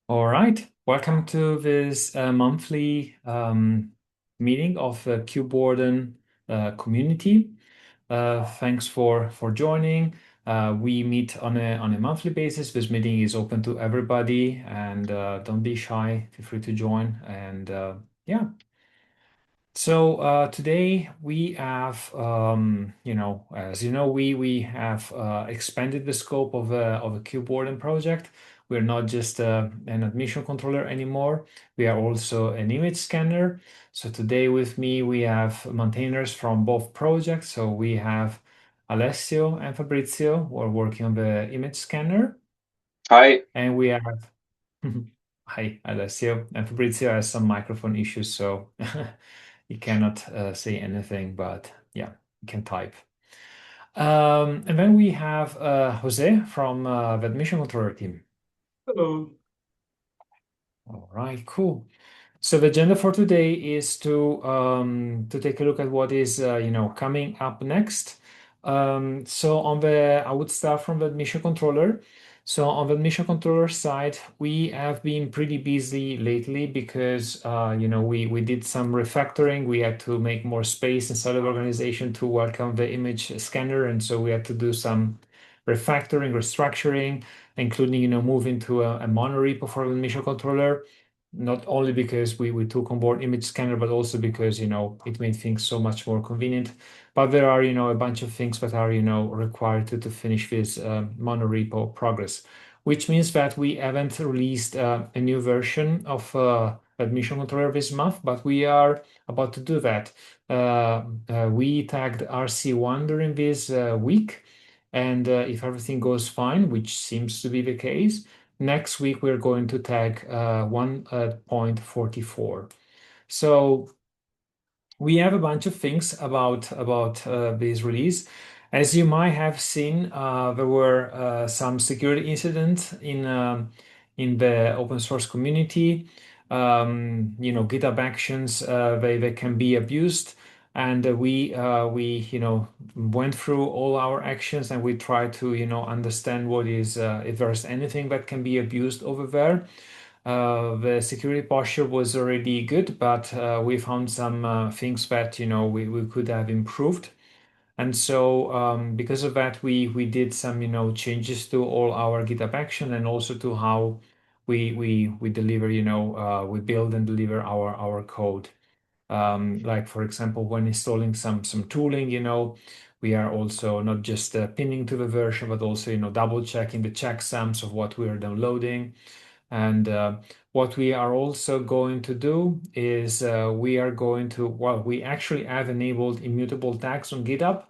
All right, welcome to this monthly meeting of the Kubewarden community. Thanks for joining. We meet on a monthly basis. This meeting is open to everybody, and don't be shy. Feel free to join. And yeah. So today we have, as you know, we have expanded the scope of a Kubewarden project. We're not just an admission controller anymore. We are also an image scanner. So today with me we have maintainers from both projects. So we have Alessio and Fabrizio who are working on the image scanner, Hi. and we have hi Alessio, and Fabrizio has some microphone issues, so he cannot say anything, but yeah, he can type. And then we have Jose from the admission controller team. Hello. All right, cool. So the agenda for today is to take a look at what is coming up next. So I would start from the admission controller. So on the admission controller side, we have been pretty busy lately because we did some refactoring. We had to make more space inside of the organization to welcome the image scanner, and so we had to do some refactoring, restructuring, including moving to a monorepo for the admission controller, not only because we took on board image scanner, but also because it made things so much more convenient. But there are a bunch of things that are required to finish this monorepo progress, which means that we haven't released a new version of admission controller this month, but we are about to do that. We tagged RC1 during this week, and if everything goes fine, which seems to be the case, next week, we're going to tag 1.44. So we have a bunch of things about this release. As you might have seen, there were some security incidents in the open source community. GitHub actions, they can be abused, and we went through all our actions, and we tried to understand what is if there's anything that can be abused over there. The security posture was already good, but we found some things that we could have improved. And so because of that, we did some changes to all our GitHub action, and also to how we deliver we build and deliver our code. Like for example, when installing some tooling, we are also not just pinning to the version, but also double checking the checksums of what we are downloading. And what we are also going to do is we actually have enabled immutable tags on GitHub,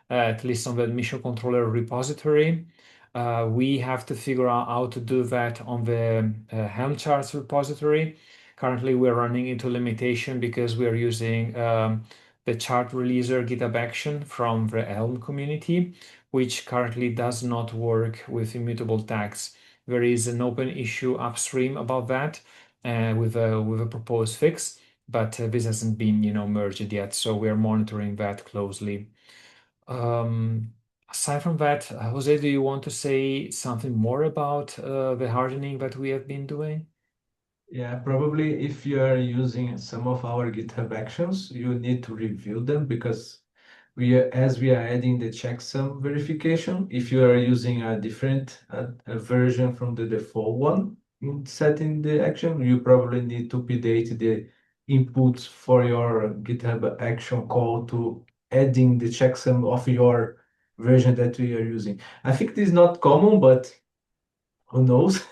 at least on the admission controller repository. We have to figure out how to do that on the Helm charts repository. Currently, we're running into limitation because we are using the chart releaser GitHub action from the Helm community, which currently does not work with immutable tags. There is an open issue upstream about that with a proposed fix, but this hasn't been merged yet, so we are monitoring that closely. Um, Aside from that, Jose, do you want to say something more about the hardening that we have been doing? Yeah, probably if you are using some of our GitHub actions, you need to review them because as we are adding the checksum verification, if you are using a different a version from the default one in setting the action, you probably need to update the inputs for your GitHub action call to adding the checksum of your version that we are using. I think this is not common, but who knows?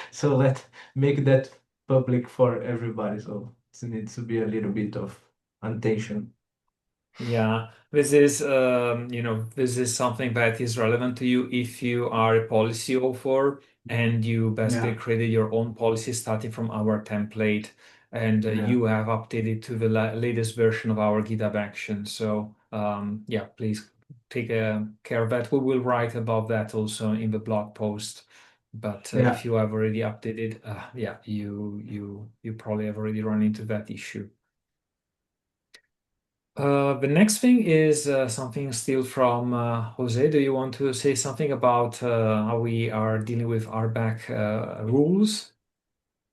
So let make that public for everybody. So it needs to be a little bit of attention. Yeah, this is something that is relevant to you if you are a policy author and you basically Yeah, created your own policy starting from our template, and yeah, you have updated to the latest version of our GitHub action. So yeah, please take care of that. We will write about that also in the blog post. But if yeah. you have already updated, yeah, you probably have already run into that issue. The next thing is something still from Jose. Do you want to say something about how we are dealing with RBAC rules?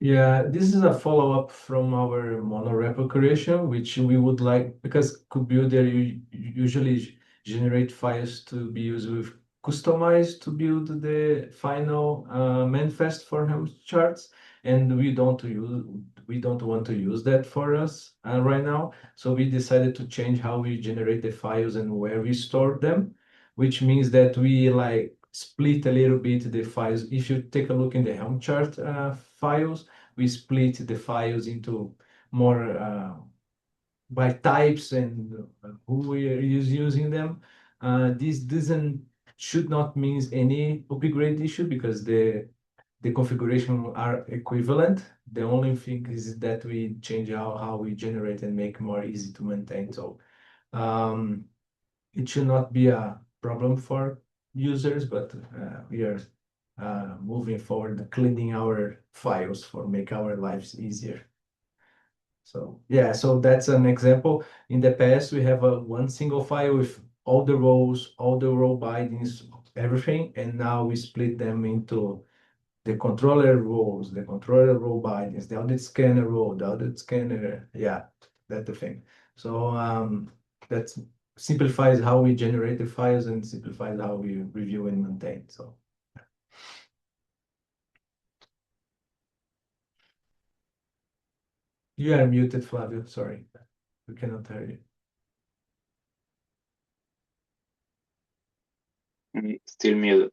Yeah, this is a follow-up from our monorepo creation, which we would like, because Kubewarden usually generate files to be used with customized to build the final manifest for Helm charts, and we don't want to use that for us right now. So we decided to change how we generate the files and where we store them, which means that we like split a little bit the files. If you take a look in the Helm chart files, we split the files into more by types and who we are using them. This doesn't should not mean any upgrade issue because the configuration are equivalent. The only thing is that we change how we generate and make more easy to maintain. So um, it should not be a problem for users, but we are moving forward, cleaning our files for make our lives easier. So yeah, so that's an example. In the past, we have a one single file with all the rows, all the row bindings, everything, and now we split them into the controller rows, the controller row bindings, the audit scanner row, the audit scanner. Yeah, that's the thing. So that simplifies how we generate the files and simplifies how we review and maintain. So you are muted, Flavio. Sorry, we cannot hear you. Still muted.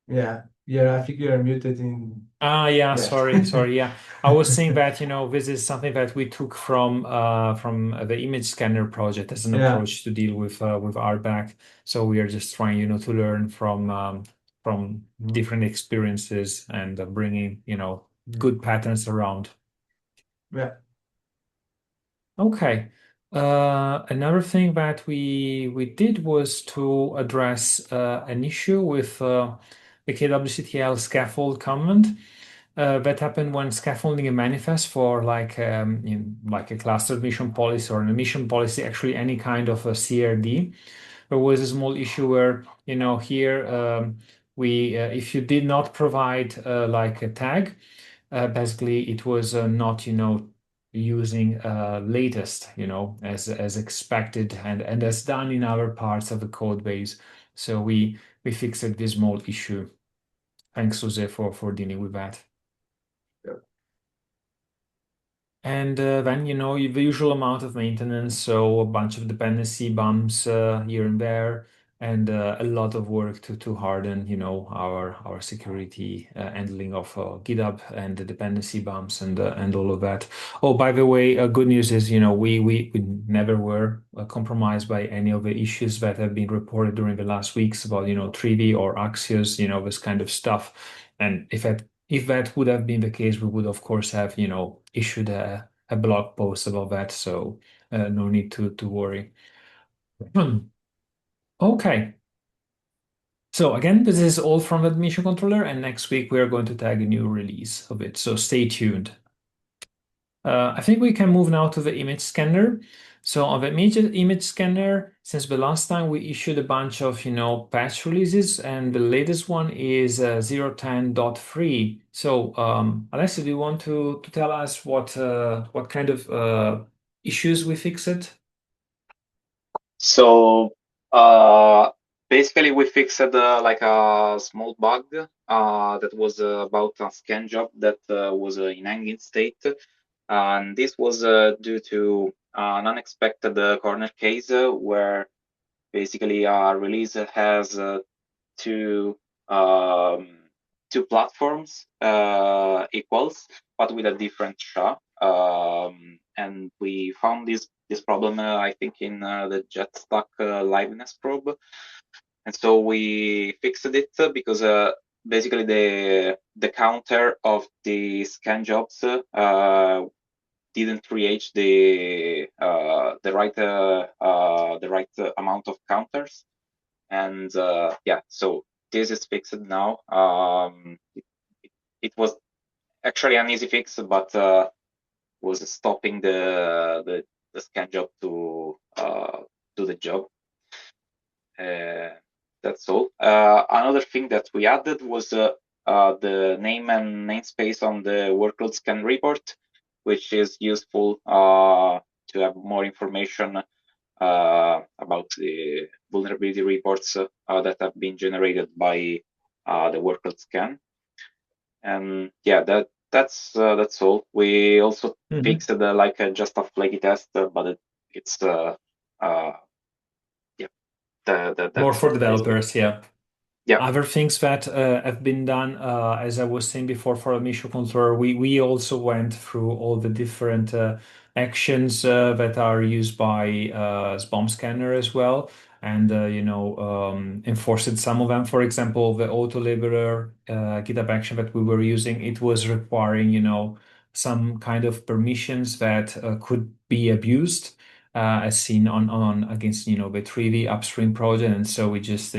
Yeah, yeah, I think you are muted in. Yeah, Yeah. sorry. Yeah, I was saying that, this is something that we took from the image scanner project as an Yeah, approach to deal with RBAC. So we are just trying, to learn from different experiences and bringing, good patterns around. yeah. Okay. Another thing that we did was to address an issue with the KWCTL scaffold comment. That happened when scaffolding a manifest for like a clustered mission policy or an emission policy, actually any kind of a CRD. There was a small issue where, here we if you did not provide like a tag, basically it was not, using latest, as expected and as done in other parts of the code base. So we fixed this small issue. Thanks, Jose, for dealing with that. Yeah. And then, the usual amount of maintenance, so a bunch of dependency bumps here and there, and a lot of work to harden, our security handling of GitHub and the dependency bumps and all of that. Oh, by the way, good news is, we never were compromised by any of the issues that have been reported during the last weeks about, Trivy or Axios, this kind of stuff. And if that would have been the case, we would of course have, issued a blog post about that. So no need to worry. Okay. So again, this is all from the admission controller, and next week we are going to tag a new release of it. So stay tuned. I think we can move now to the image scanner. So on the image scanner, since the last time we issued a bunch of, patch releases, and the latest one is 0.10.3. So Alessio, do you want to tell us what kind of issues we fixed? So basically, we fixed like a small bug that was about a scan job that was in hanging state, and this was due to an unexpected corner case where basically our release has two um, two platforms equals, but with a different SHA. And we found this problem, I think, in the Jetstack liveness probe. And so we fixed it because basically the counter of the scan jobs didn't reach the right amount of counters. And yeah, so this is fixed now. It was actually an easy fix, but was stopping the scan job to do the job. That's all. Another thing that we added was the name and namespace on the workload scan report, which is useful to have more information about the vulnerability reports that have been generated by the workload scan. And yeah, that's all. We also fixed like just a flaky test, but it's yeah, More that's for all basically. developers, yeah. Yeah. Other things that have been done, as I was saying before, for a mission controller, we also went through all the different actions that are used by bomb scanner as well, and enforced some of them. For example, the auto labeler GitHub action that we were using, it was requiring some kind of permissions that could be abused. As seen on against the 3D upstream project, and so we just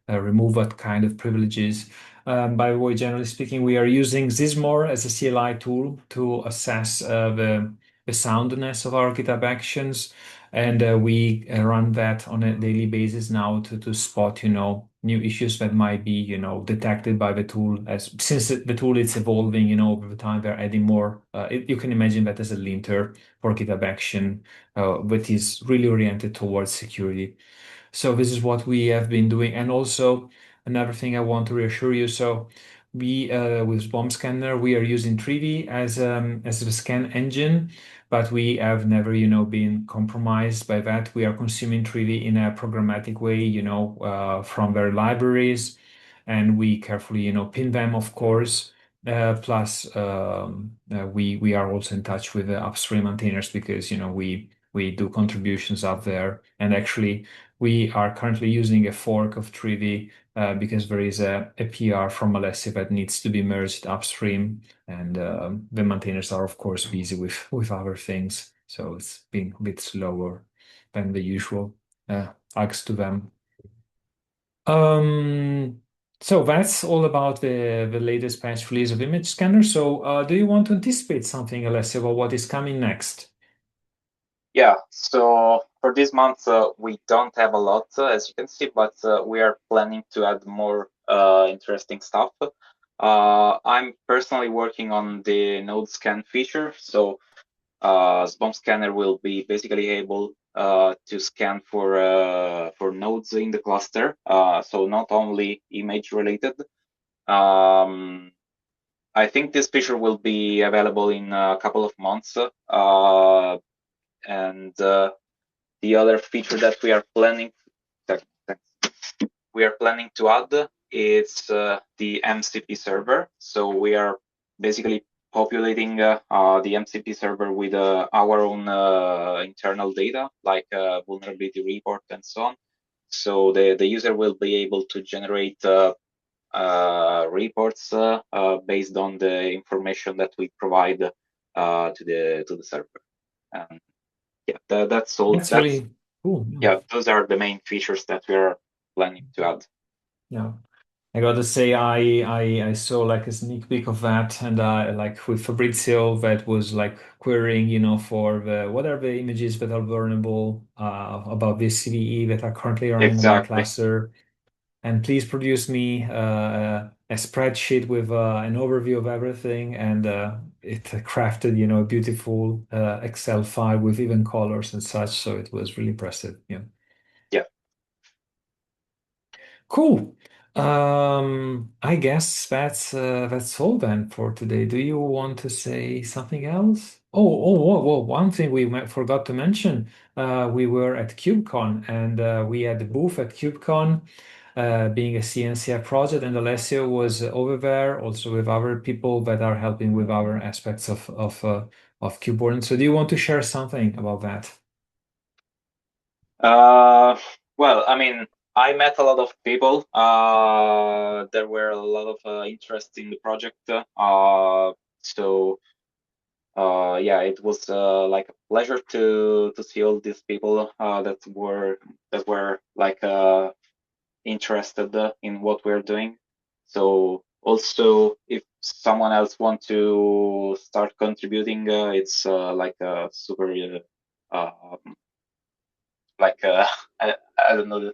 remove what kind of privileges. By the way, generally speaking, we are using Zismore as a CLI tool to assess the soundness of our GitHub actions, and we run that on a daily basis now to spot new issues that might be detected by the tool. As since the tool is evolving over the time, we're adding more. You can imagine that as a linter for GitHub action, that is really oriented towards security. So this is what we have been doing. And also another thing I want to reassure you. So we with bomb scanner, we are using 3D as the scan engine, but we have never, been compromised by that. We are consuming 3D in a programmatic way, from their libraries, and we carefully, pin them, of course. Plus, we are also in touch with the upstream maintainers because we do contributions up there, and actually we are currently using a fork of 3D because there is a PR from Alessio that needs to be merged upstream, and the maintainers are, of course, busy with other things. So it's been a bit slower than the usual. Thanks to them. So that's all about the latest patch release of image scanner. So do you want to anticipate something, Alessio, about what is coming next? Yeah, so for this month, we don't have a lot, as you can see, but we are planning to add more interesting stuff. I'm personally working on the node scan feature. So Bomb Scanner will be basically able to scan for nodes in the cluster. So not only image related. I think this feature will be available in a couple of months. And the other feature that we are planning to add is the MCP server. So we are basically populating the MCP server with our own internal data, like vulnerability report and so on. So the user will be able to generate reports based on the information that we provide to the server. And yeah, that's all. That's really cool. Yeah, those are the main features that we are planning to add. Yeah. I gotta say, I saw like a sneak peek of that, and like with Fabrizio, that was like querying, for what are the images that are vulnerable about this CVE that are currently running on my Exactly. cluster, and please produce me a spreadsheet with an overview of everything, and it crafted, a beautiful Excel file with even colors and such. So it was really impressive. Yeah. Yeah. Cool. I guess that's all then for today. Do you want to say something else? Whoa. One thing we forgot to mention. We were at KubeCon, and we had the booth at KubeCon, being a CNCF project, and Alessio was over there also with other people that are helping with other aspects of Kubewarden. So do you want to share something about that? Well, I mean, I met a lot of people. There were a lot of interest in the project. So yeah, it was like a pleasure to see all these people that were like interested in what we're doing. So also, if someone else want to start contributing, it's like a super like I don't know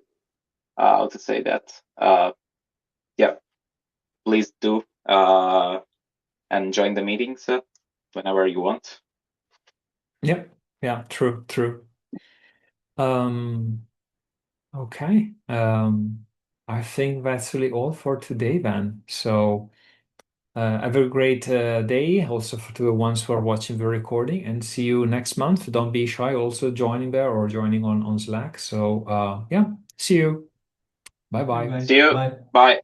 how to say that. Yeah, please do and join the meetings whenever you want. Yep. Yeah, true. Okay. I think that's really all for today then. So have a great day also to the ones who are watching the recording, and see you next month. Don't be shy also joining there or joining on Slack. So yeah, see you. Bye. Bye. See you. Bye. Bye.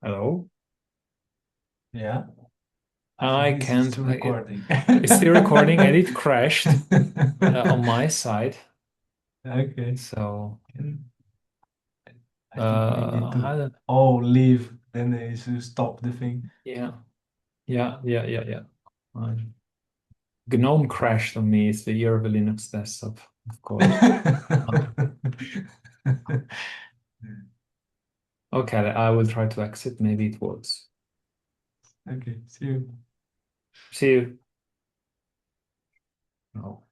Hello. Yeah. I think this is can't. still recording. It's still recording and it crashed on my side. Okay. So I think we need I to don't- all leave, then they should stop the thing. yeah. GNOME crashed on me. It's the year of the Linux desktop, of course. Okay, I will try to exit. Maybe it works. Okay, see you. See you. No.